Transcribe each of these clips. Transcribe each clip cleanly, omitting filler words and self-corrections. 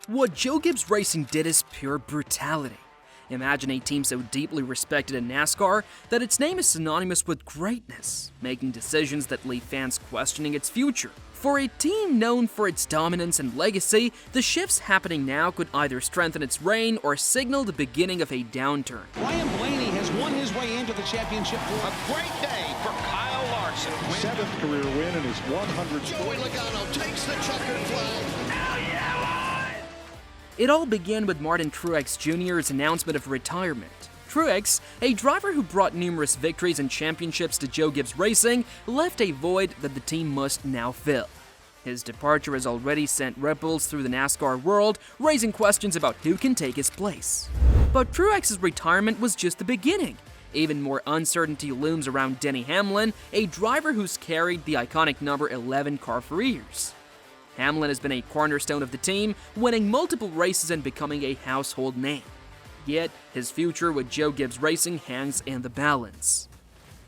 What Joe Gibbs Racing did is pure brutality. Imagine a team so deeply respected in NASCAR that its name is synonymous with greatness, making decisions that leave fans questioning its future. For a team known for its dominance and legacy, the shifts happening now could either strengthen its reign or signal the beginning of a downturn. Ryan Blaney has won his way into the championship. A great day for Kyle Larson. 7th career win in his 100th. Joey Logano takes the checkered flag. Hell yeah, boys! It all began with Martin Truex Jr.'s announcement of retirement. Truex, a driver who brought numerous victories and championships to Joe Gibbs Racing, left a void that the team must now fill. His departure has already sent ripples through the NASCAR world, raising questions about who can take his place. But Truex's retirement was just the beginning. Even more uncertainty looms around Denny Hamlin, a driver who's carried the iconic number 11 car for years. Hamlin has been a cornerstone of the team, winning multiple races and becoming a household name. Yet, his future with Joe Gibbs Racing hangs in the balance.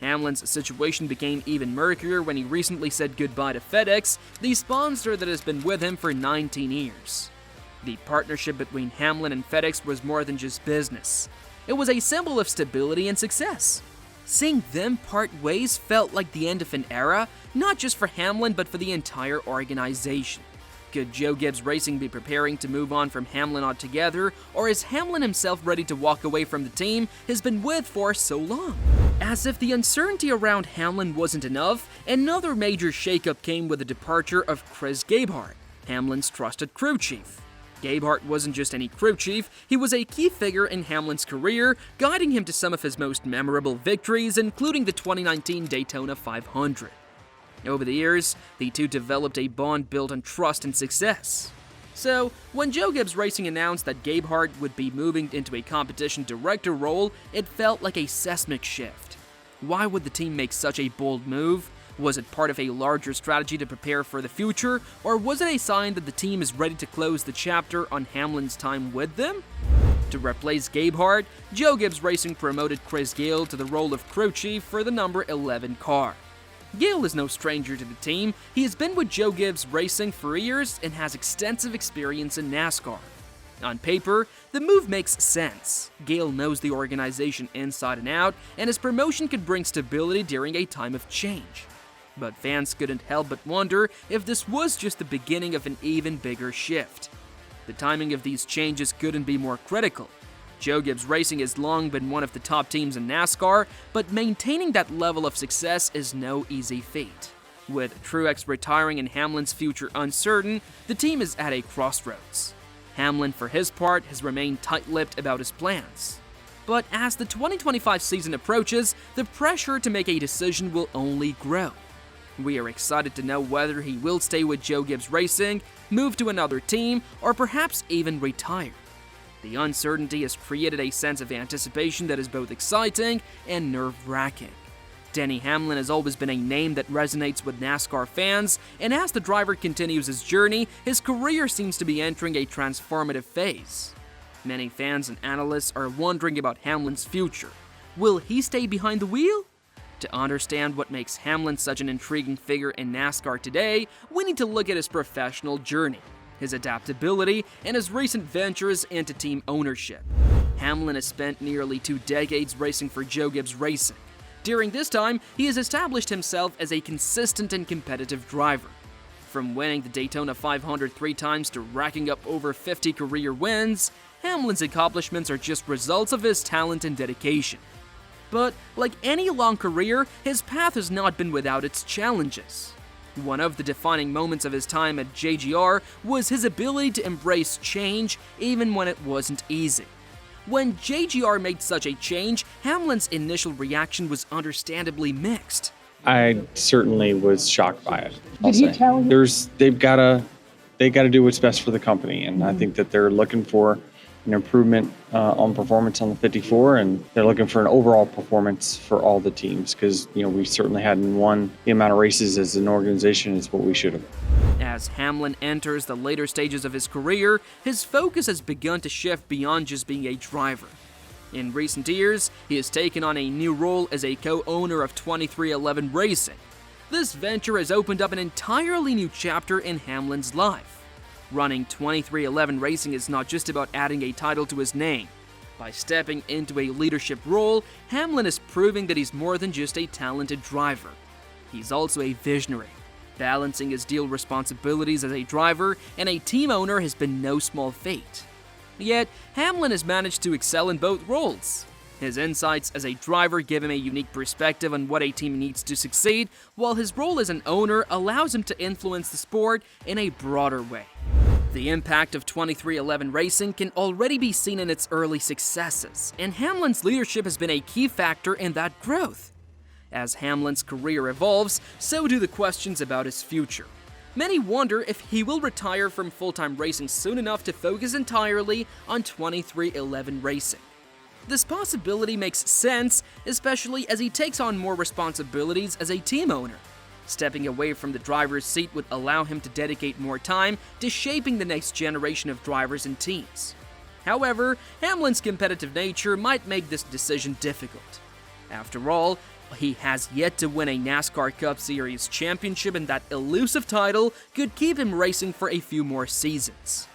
Hamlin's situation became even murkier when he recently said goodbye to FedEx, the sponsor that has been with him for 19 years. The partnership between Hamlin and FedEx was more than just business. It was a symbol of stability and success. Seeing them part ways felt like the end of an era, not just for Hamlin but for the entire organization. Could Joe Gibbs Racing be preparing to move on from Hamlin altogether, or is Hamlin himself ready to walk away from the team he's been with for so long? As if the uncertainty around Hamlin wasn't enough, another major shakeup came with the departure of Chris Gabehart, Hamlin's trusted crew chief. Gabehart wasn't just any crew chief, he was a key figure in Hamlin's career, guiding him to some of his most memorable victories, including the 2019 Daytona 500. Over the years, the two developed a bond built on trust and success. So, when Joe Gibbs Racing announced that Gabehart would be moving into a competition director role, it felt like a seismic shift. Why would the team make such a bold move? Was it part of a larger strategy to prepare for the future, or was it a sign that the team is ready to close the chapter on Hamlin's time with them? To replace Gabehart, Joe Gibbs Racing promoted Chris Gale to the role of crew chief for the number 11 car. Gale is no stranger to the team. He has been with Joe Gibbs Racing for years and has extensive experience in NASCAR. On paper, the move makes sense. Gale knows the organization inside and out, and his promotion could bring stability during a time of change. But fans couldn't help but wonder if this was just the beginning of an even bigger shift. The timing of these changes couldn't be more critical. Joe Gibbs Racing has long been one of the top teams in NASCAR, but maintaining that level of success is no easy feat. With Truex retiring and Hamlin's future uncertain, the team is at a crossroads. Hamlin, for his part, has remained tight-lipped about his plans. But as the 2025 season approaches, the pressure to make a decision will only grow. We are excited to know whether he will stay with Joe Gibbs Racing, move to another team, or perhaps even retire. The uncertainty has created a sense of anticipation that is both exciting and nerve-wracking. Denny Hamlin has always been a name that resonates with NASCAR fans, and as the driver continues his journey, his career seems to be entering a transformative phase. Many fans and analysts are wondering about Hamlin's future. Will he stay behind the wheel? To understand what makes Hamlin such an intriguing figure in NASCAR today, we need to look at his professional journey, his adaptability, and his recent ventures into team ownership. Hamlin has spent nearly 2 decades racing for Joe Gibbs Racing. During this time, he has established himself as a consistent and competitive driver. From winning the Daytona 500 3 times to racking up over 50 career wins, Hamlin's accomplishments are just results of his talent and dedication. But like any long career, his path has not been without its challenges. One of the defining moments of his time at JGR was his ability to embrace change even when it wasn't easy. When JGR made such a change, Hamlin's initial reaction was understandably mixed. I certainly was shocked by it. Did he tell you? They got to do what's best for the company, and I think that they're looking for an improvement on performance on the 54, and they're looking for an overall performance for all the teams because, we certainly hadn't won the amount of races as an organization as what we should have. As Hamlin enters the later stages of his career, his focus has begun to shift beyond just being a driver. In recent years, he has taken on a new role as a co-owner of 2311 Racing. This venture has opened up an entirely new chapter in Hamlin's life. Running 2311 Racing is not just about adding a title to his name. By stepping into a leadership role, Hamlin is proving that he's more than just a talented driver. He's also a visionary. Balancing his dual responsibilities as a driver and a team owner has been no small feat. Yet, Hamlin has managed to excel in both roles. His insights as a driver give him a unique perspective on what a team needs to succeed, while his role as an owner allows him to influence the sport in a broader way. The impact of 2311 Racing can already be seen in its early successes, and Hamlin's leadership has been a key factor in that growth. As Hamlin's career evolves, so do the questions about his future. Many wonder if he will retire from full-time racing soon enough to focus entirely on 2311 Racing. This possibility makes sense, especially as he takes on more responsibilities as a team owner. Stepping away from the driver's seat would allow him to dedicate more time to shaping the next generation of drivers and teams. However, Hamlin's competitive nature might make this decision difficult. After all, he has yet to win a NASCAR Cup Series championship, and that elusive title could keep him racing for a few more seasons.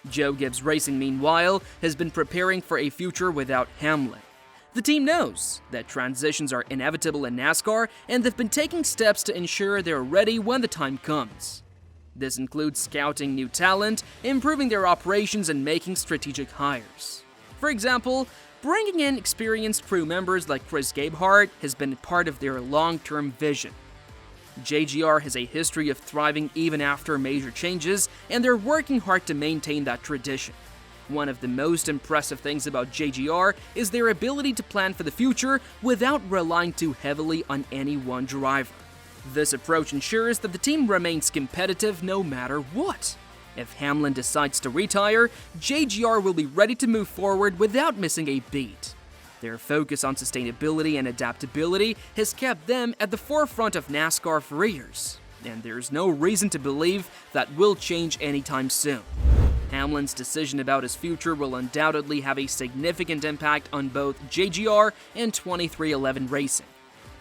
Joe Gibbs Racing, meanwhile, has been preparing for a future without Hamlin. The team knows that transitions are inevitable in NASCAR, and they've been taking steps to ensure they're ready when the time comes. This includes scouting new talent, improving their operations, and making strategic hires. For example, bringing in experienced crew members like Chris Gabehart has been part of their long-term vision. JGR has a history of thriving even after major changes, and they're working hard to maintain that tradition. One of the most impressive things about JGR is their ability to plan for the future without relying too heavily on any one driver. This approach ensures that the team remains competitive no matter what. If Hamlin decides to retire, JGR will be ready to move forward without missing a beat. Their focus on sustainability and adaptability has kept them at the forefront of NASCAR for years, and there's no reason to believe that will change anytime soon. Hamlin's decision about his future will undoubtedly have a significant impact on both JGR and 2311 Racing.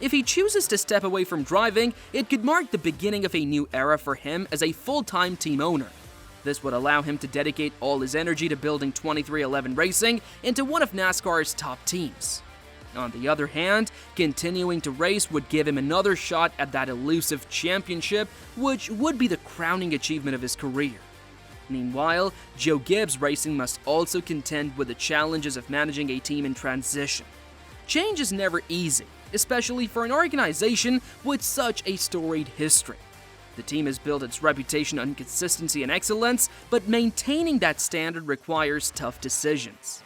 If he chooses to step away from driving, it could mark the beginning of a new era for him as a full-time team owner. This would allow him to dedicate all his energy to building 2311 Racing into one of NASCAR's top teams. On the other hand, continuing to race would give him another shot at that elusive championship, which would be the crowning achievement of his career. Meanwhile, Joe Gibbs Racing must also contend with the challenges of managing a team in transition. Change is never easy, especially for an organization with such a storied history. The team has built its reputation on consistency and excellence, but maintaining that standard requires tough decisions.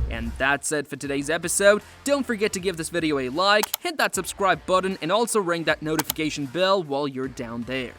And that's it for today's episode. Don't forget to give this video a like, hit that subscribe button, and also ring that notification bell while you're down there.